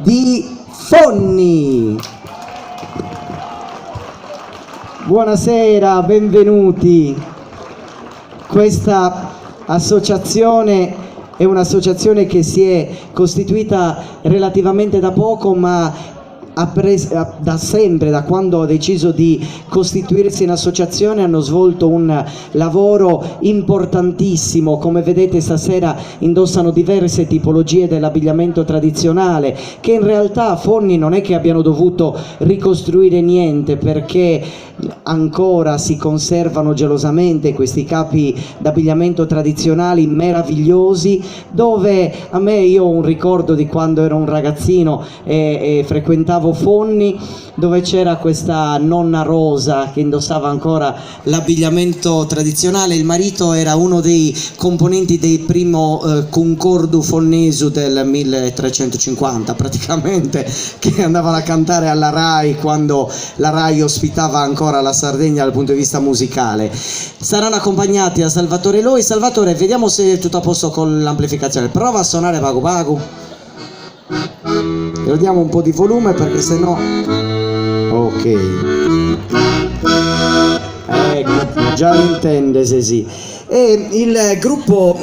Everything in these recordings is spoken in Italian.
di Fonni. Buonasera, benvenuti. Questa associazione è un'associazione che si è costituita relativamente da poco, ma da sempre, da quando ha deciso di costituirsi in associazione, hanno svolto un lavoro importantissimo. Come vedete, stasera indossano diverse tipologie dell'abbigliamento tradizionale, che in realtà a Fonni non è che abbiano dovuto ricostruire niente, perché ancora si conservano gelosamente questi capi d'abbigliamento tradizionali meravigliosi, dove io ho un ricordo di quando ero un ragazzino e frequentavo Fonni, dove c'era questa nonna Rosa che indossava ancora l'abbigliamento tradizionale. Il marito era uno dei componenti del primo concordo fonnesu del 1350 praticamente, che andavano a cantare alla Rai quando la Rai ospitava ancora la Sardegna dal punto di vista musicale. Saranno accompagnati da Salvatore Loi. Salvatore, vediamo se è tutto a posto con l'amplificazione. Prova a suonare Pagu Pagu. Lo diamo un po' di volume perché sennò... Ok, ecco, già intende se sì. E il gruppo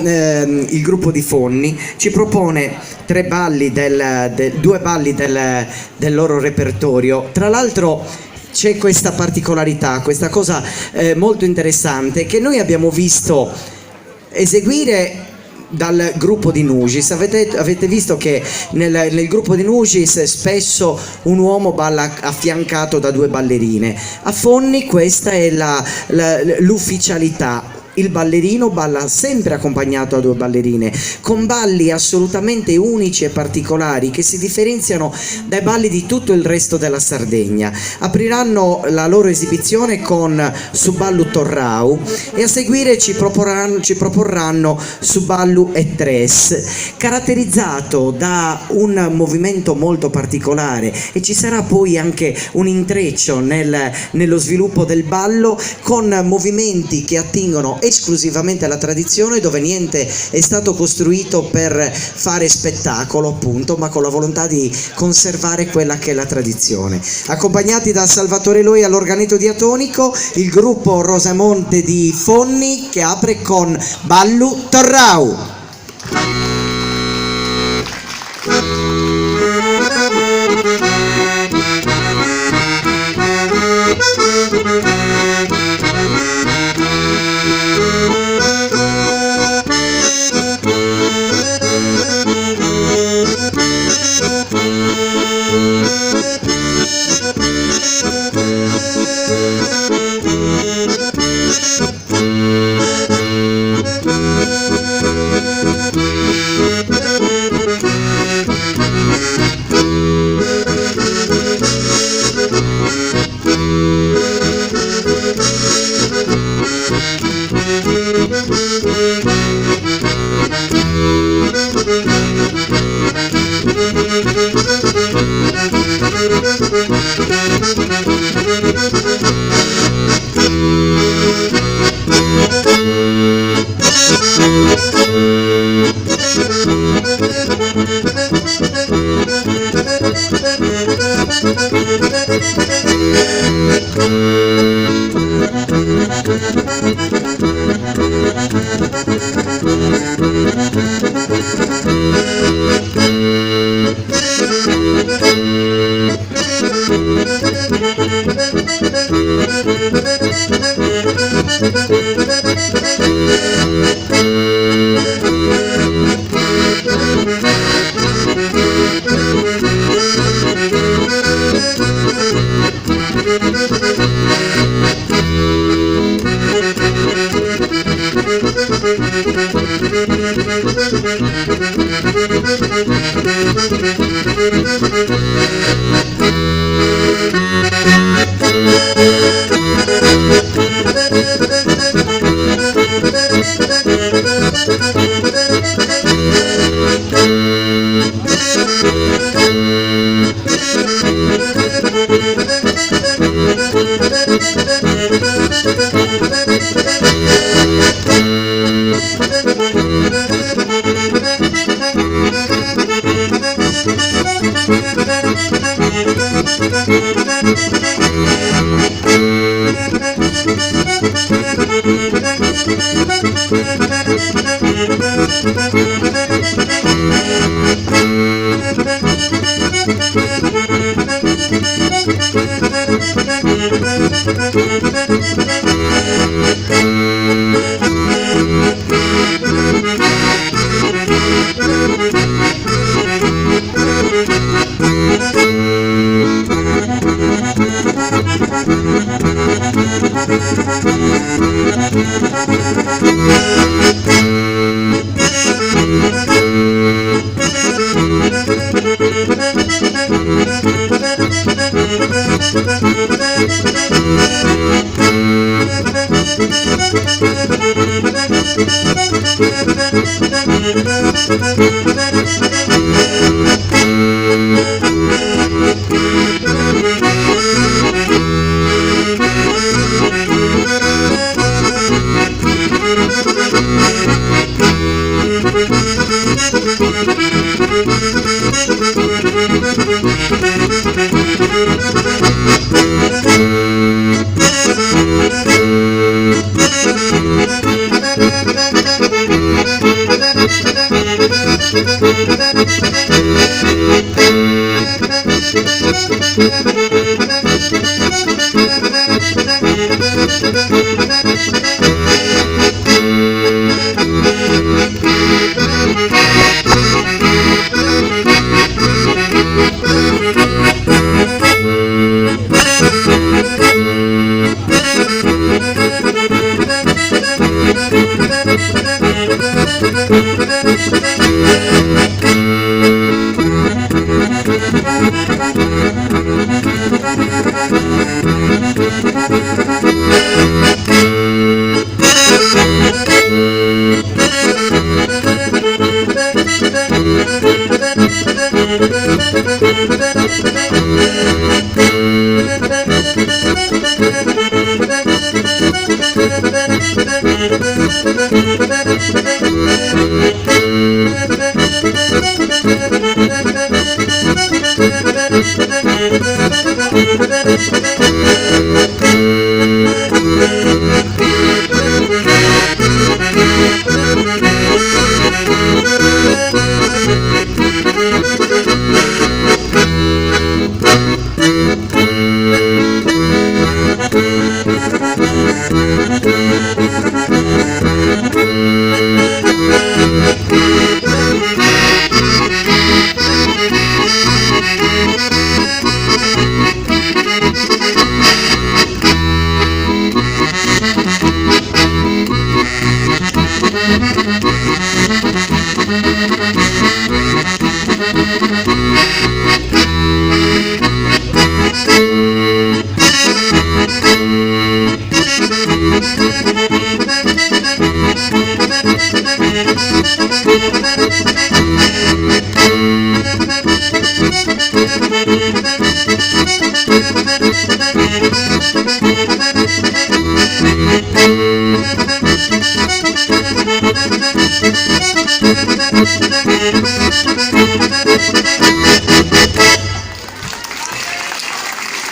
di Fonni ci propone due balli del loro repertorio. Tra l'altro c'è questa particolarità, questa cosa molto interessante, che noi abbiamo visto eseguire dal gruppo di Nugis. Avete visto che nel gruppo di Nugis spesso un uomo balla affiancato da due ballerine. A Fonni questa è l'ufficialità. Il ballerino balla sempre accompagnato da due ballerine, con balli assolutamente unici e particolari che si differenziano dai balli di tutto il resto della Sardegna. Apriranno la loro esibizione con Suballu Torrau e a seguire ci proporranno Suballu e Tres, caratterizzato da un movimento molto particolare, e ci sarà poi anche un intreccio nello sviluppo del ballo con movimenti che attingono esclusivamente alla tradizione, dove niente è stato costruito per fare spettacolo, appunto, ma con la volontà di conservare quella che è la tradizione. Accompagnati da Salvatore Loi all'organetto diatonico, il gruppo Rosamonte di Fonni, che apre con Ballu Torrau.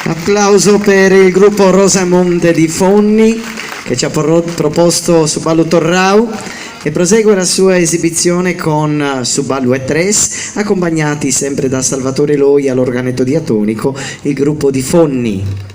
Applauso per il gruppo Rosamonte di Fonni che ci ha proposto Subalu Torrau e prosegue la sua esibizione con Subalu e Tres, accompagnati sempre da Salvatore Loi all'organetto diatonico, il gruppo di Fonni.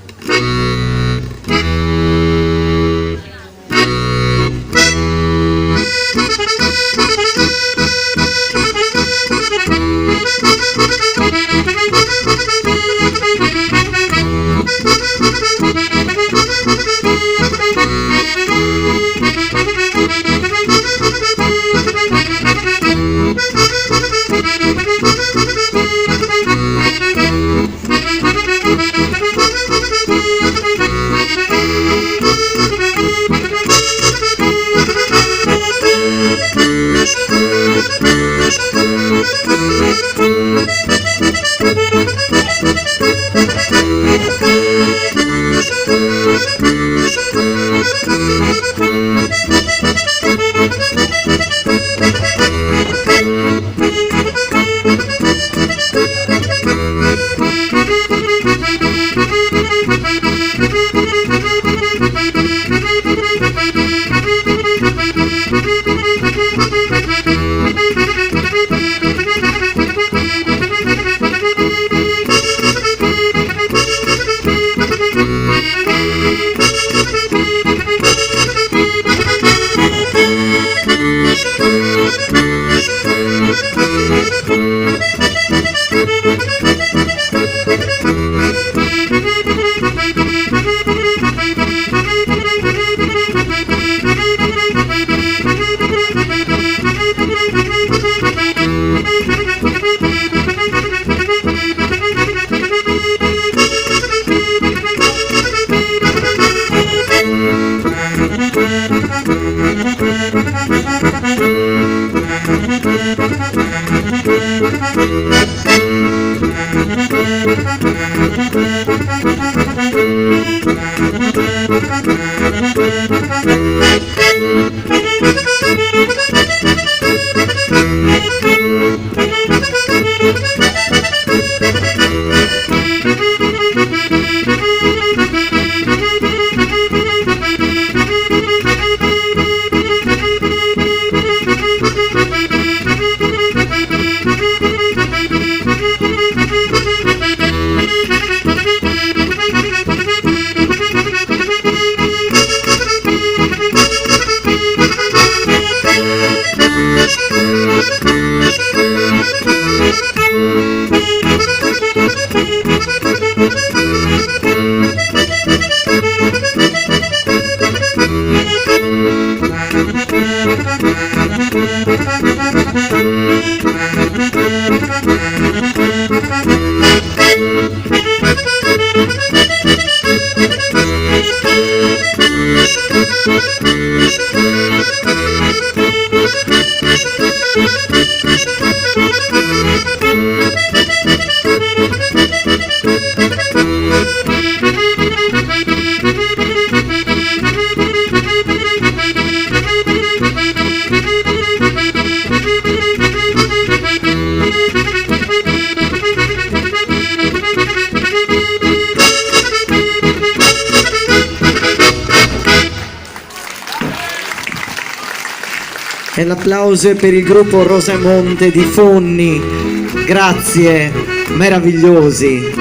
E l'applauso è per il gruppo Rosamonte di Fonni. Grazie, meravigliosi.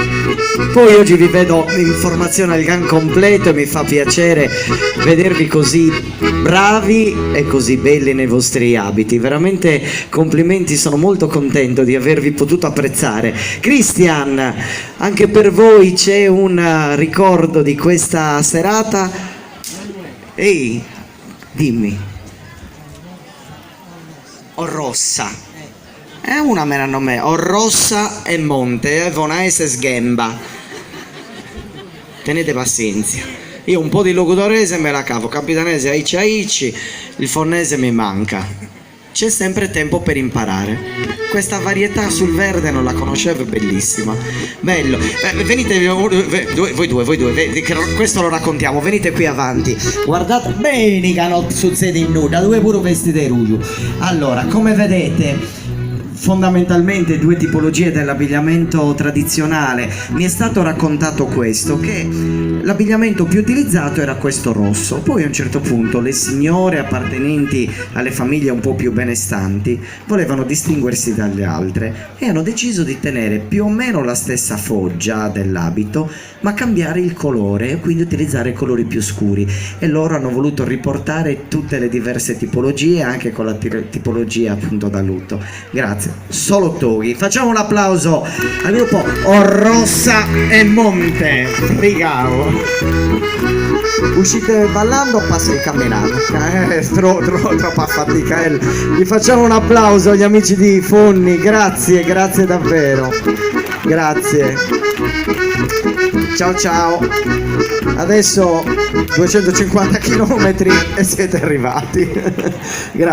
Poi oggi vi vedo in formazione al GAN completo e mi fa piacere vedervi così bravi e così belli nei vostri abiti. Veramente complimenti, sono molto contento di avervi potuto apprezzare. Christian, anche per voi c'è un ricordo di questa serata? Ehi, dimmi. Orrossa. Una me l'hanno me, Orrossa e Monte, Vonaese e Sghemba. Tenete pazienza. Io un po' di logudorese me la cavo, capitanese aici aici, il fornese mi manca. C'è sempre tempo per imparare. Questa varietà sul verde non la conoscevo, è bellissima. Bello. Venite, voi due, questo lo raccontiamo, venite qui avanti. Guardate bene che non succede in nuda, due pure vestiti ruglio. Allora, come vedete, fondamentalmente due tipologie dell'abbigliamento tradizionale. Mi è stato raccontato questo, che l'abbigliamento più utilizzato era questo rosso. Poi a un certo punto le signore appartenenti alle famiglie un po' più benestanti volevano distinguersi dalle altre e hanno deciso di tenere più o meno la stessa foggia dell'abito, ma cambiare il colore e quindi utilizzare colori più scuri, e loro hanno voluto riportare tutte le diverse tipologie anche con la tipologia appunto da lutto. Grazie. Solo Toghi. Facciamo un applauso al gruppo Orrossa e Monte. Brigavo. Uscite ballando o passate camminando? Troppa fatica. Gli facciamo un applauso agli amici di Fonni. Grazie, grazie davvero. Grazie. Ciao ciao. Adesso 250 km e siete arrivati. Grazie.